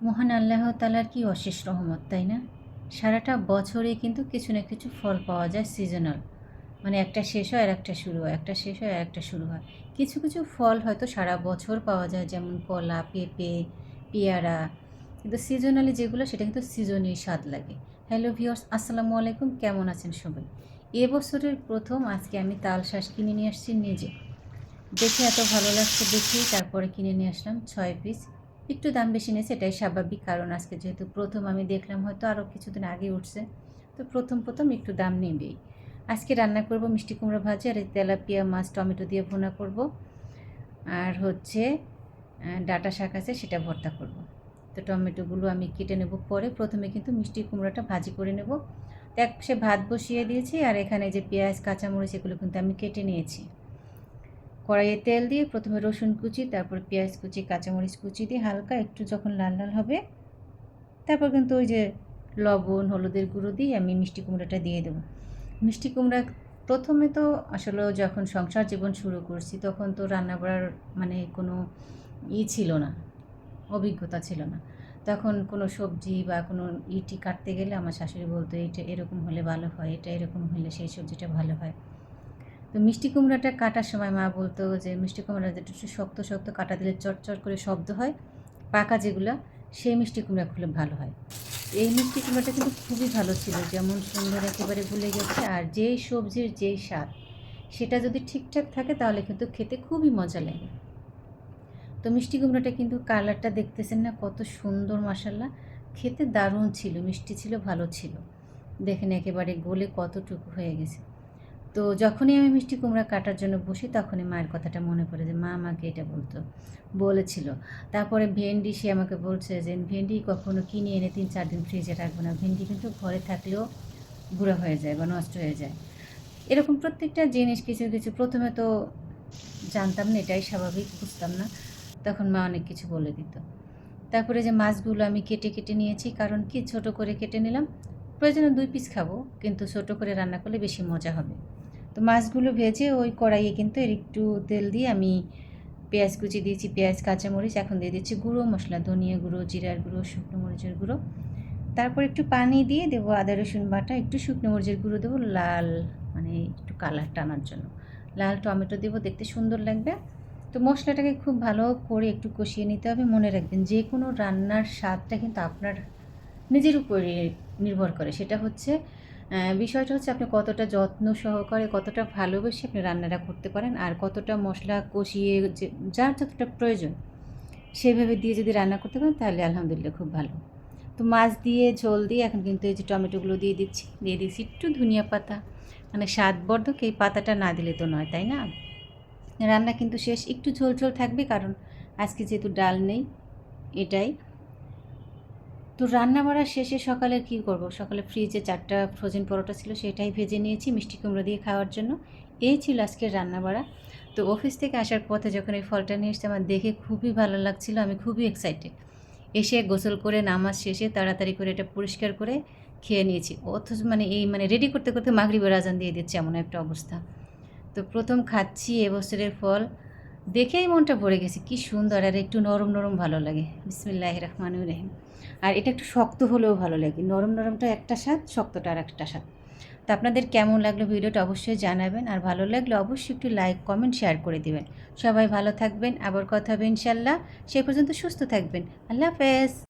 মহান আল্লাহ তাআলার কি অশেষ রহমত, তাই না? সারাটা বছরে কিন্তু কিছু না কিছু ফল পাওয়া যায় সিজনাল। মানে একটা শেষ হয় আর একটা শুরু হয়, একটা শেষ হয় আর একটা শুরু হয়। কিছু কিছু ফল হয়তো সারা বছর পাওয়া যায়, যেমন কলা, পেঁপে, পেয়ারা। কিন্তু সিজনালি যেগুলো সেটা কিন্তু সিজনেই স্বাদ লাগে। হ্যালো ভিউয়ার্স, আসসালামু আলাইকুম। কেমন আছেন সবাই? এবছরের প্রথম আজকে আমি তালশাঁস কিনে নিয়ে আসছি নিজে। দেখে এত ভালো লাগছে দেখেই তারপরে কিনে নিয়ে আসলাম 6 পিস। একটু দাম বেশি নিয়েছে, এটাই স্বাভাবিক, কারণ আজকে যেহেতু প্রথম আমি দেখলাম, হয়তো আরও কিছুদিন আগে উঠছে, তো প্রথম একটু দাম নেবেই। আজকে রান্না করব মিষ্টি কুমড়া ভাজি, আর এই তেলাপিয়া মাছ টমেটো দিয়ে ভুনা করব, আর হচ্ছে ডাঁটা শাক আছে সেটা ভর্তা করব। তো টমেটোগুলো আমি কেটে নেব পরে, প্রথমে কিন্তু মিষ্টি কুমড়াটা ভাজি করে নেব। তো এক পাশে ভাত বসিয়ে দিয়েছি, আর এখানে যে পেঁয়াজ কাঁচামরিচ এগুলো কিন্তু আমি কেটে নিয়েছি। কড়াইয়ে তেল দিয়ে প্রথমে রসুন কুচি, তারপর পেঁয়াজ কুচি, কাঁচামরিচ কুচি দিয়ে হালকা একটু যখন লাল লাল হবে, তারপর কিন্তু ওই যে লবণ হলুদের গুঁড়ো দিয়ে আমি মিষ্টি কুমড়াটা দিয়ে দেবো। মিষ্টি কুমড়া প্রথমে তো আসলে যখন সংসার জীবন শুরু করছি তখন তো রান্না করার মানে কোনো ছিল না, অভিজ্ঞতা ছিল না। তখন কোনো সবজি বা কোনো ইটি কাটতে গেলে আমার শাশুড়ি বলতো এটা এরকম হলে ভালো হয়, এটা এরকম হলে সেই সবজিটা ভালো হয়। তো মিষ্টি কুমড়াটা কাটার সময় মা বলতো যে মিষ্টি কুমড়া যেটা একটু শক্ত শক্ত কাটা দিলে চটচট করে শব্দ হয়, পাকা যেগুলো সেই মিষ্টি কুমড়া খুলে ভালো হয়। এই মিষ্টি কুমড়াটা কিন্তু খুবই ভালো ছিল, যেমন সুন্দর একেবারে গুলে গেছে, আর যেই সবজির যেই স্বাদ সেটা যদি ঠিকঠাক থাকে তাহলে কিন্তু খেতে খুবই মজা লাগে। তো মিষ্টি কুমড়াটা কিন্তু কালারটা দেখতেছেন না কত সুন্দর, মাশাল্লাহ খেতে দারুণ ছিল, মিষ্টি ছিল, ভালো ছিল। দেখেন একেবারে গলে কতটুকু হয়ে গেছে। তো যখনই আমি মিষ্টি কুমড়া কাটার জন্য বসি তখনই মায়ের কথাটা মনে পড়ে যে মা আমাকে এটা বলেছিল। তারপরে ভেন্ডি, সে আমাকে বলছে যে ভেন্ডি কখনো কিনে এনে 3-4 দিন ফ্রিজে রাখবো না, ভেন্ডি কিন্তু ঘরে থাকলেও বুড়ো হয়ে যায় বা নষ্ট হয়ে যায়। এরকম প্রত্যেকটা জিনিস কিছু কিছু প্রথমে তো জানতাম না, এটাই স্বাভাবিক, বুঝতাম না, তখন মা অনেক কিছু বলে দিত। তারপরে যে মাছগুলো আমি কেটে কেটে নিয়েছি, কারণ কি ছোট করে কেটে নিলাম, প্রয়োজনে 2 পিস খাবো, কিন্তু ছোট করে রান্না করলে বেশি মজা হবে। তো মাছগুলো ভেজে ওই কড়াইয়ে কিন্তু এর একটু তেল দিয়ে আমি পেঁয়াজ কুচি দিয়েছি, পেঁয়াজ কাঁচামরিচ, এখন দিয়ে দিচ্ছি গুঁড়ো মশলা, ধনিয়া গুঁড়ো, জিরার গুঁড়ো, শুকনো মরিচের গুঁড়ো। তারপর একটু পানি দিয়ে দেবো আদা রসুন বাটা, একটু শুকনো মরিচের গুঁড়ো দেবো লাল, মানে একটু কালার টানার জন্য। লাল টমেটো দেবো, দেখতে সুন্দর লাগবে। তো মশলাটাকে খুব ভালো করে একটু কষিয়ে নিতে হবে। মনে রাখবেন যে কোনো রান্নার স্বাদটা কিন্তু আপনার নিজের উপরে নির্ভর করে। সেটা হচ্ছে বিষয়টা হচ্ছে আপনি কতটা যত্ন সহকারে, কতটা ভালোবেসে আপনি রান্নাটা করতে পারেন, আর কতটা মশলা কষিয়ে যে যার যতটা প্রয়োজন সেভাবে দিয়ে যদি রান্না করতে পারেন তাহলে আলহামদুলিল্লাহ খুব ভালো। তো মাছ দিয়ে ঝোল দিয়ে এখন কিন্তু এই যে টমেটোগুলো দিয়ে দিচ্ছি একটু ধনিয়া পাতা, মানে স্বাদবর্ধক এই পাতাটা না দিলে তো নয়, তাই না? রান্না কিন্তু শেষ, একটু ঝোল ঝোল থাকবে, কারণ আজকে যেহেতু ডাল নেই, এটাই। তো রান্না বাড়ার শেষে সকালে কী করব, সকালে ফ্রিজে 4টা ফ্রোজেন পরোটা ছিল, সেটাই ভেজে নিয়েছি মিষ্টি কুমড়ো দিয়ে খাওয়ার জন্য। এই ছিল আজকের রান্না বাড়া। তো অফিস থেকে আসার পথে যখন এই ফলটা নিয়ে এসেছে আমার দেখে খুবই ভালো লাগছিল, আমি খুবই এক্সাইটেড। এসে গোসল করে নামাজ শেষে তাড়াতাড়ি করে এটা পরিষ্কার করে খেয়ে নিয়েছি, অথচ মানে রেডি করতে করতে মাগরিবের আজান দিয়ে দিচ্ছে, এমন একটা অবস্থা। তো প্রথম খাচ্ছি এবছরের ফল, দেখেই মনটা ভরে গেছে, কি সুন্দর, আর একটু নরম নরম ভালো লাগে। বিসমিল্লাহির রহমানির রহিম। আর এটা একটু শক্ত হলেও ভালো লাগে, নরম নরমটা একটা স্বাদ, শক্তটা আর একটা স্বাদ। তো আপনাদের কেমন লাগলো ভিডিওটা অবশ্যই জানাবেন, আর ভালো লাগলে অবশ্যই একটু লাইক কমেন্ট শেয়ার করে দিবেন। সবাই ভালো থাকবেন, আবার কথা হবে ইনশাল্লাহ। সে পর্যন্ত সুস্থ থাকবেন। আল্লাহ হাফেজ।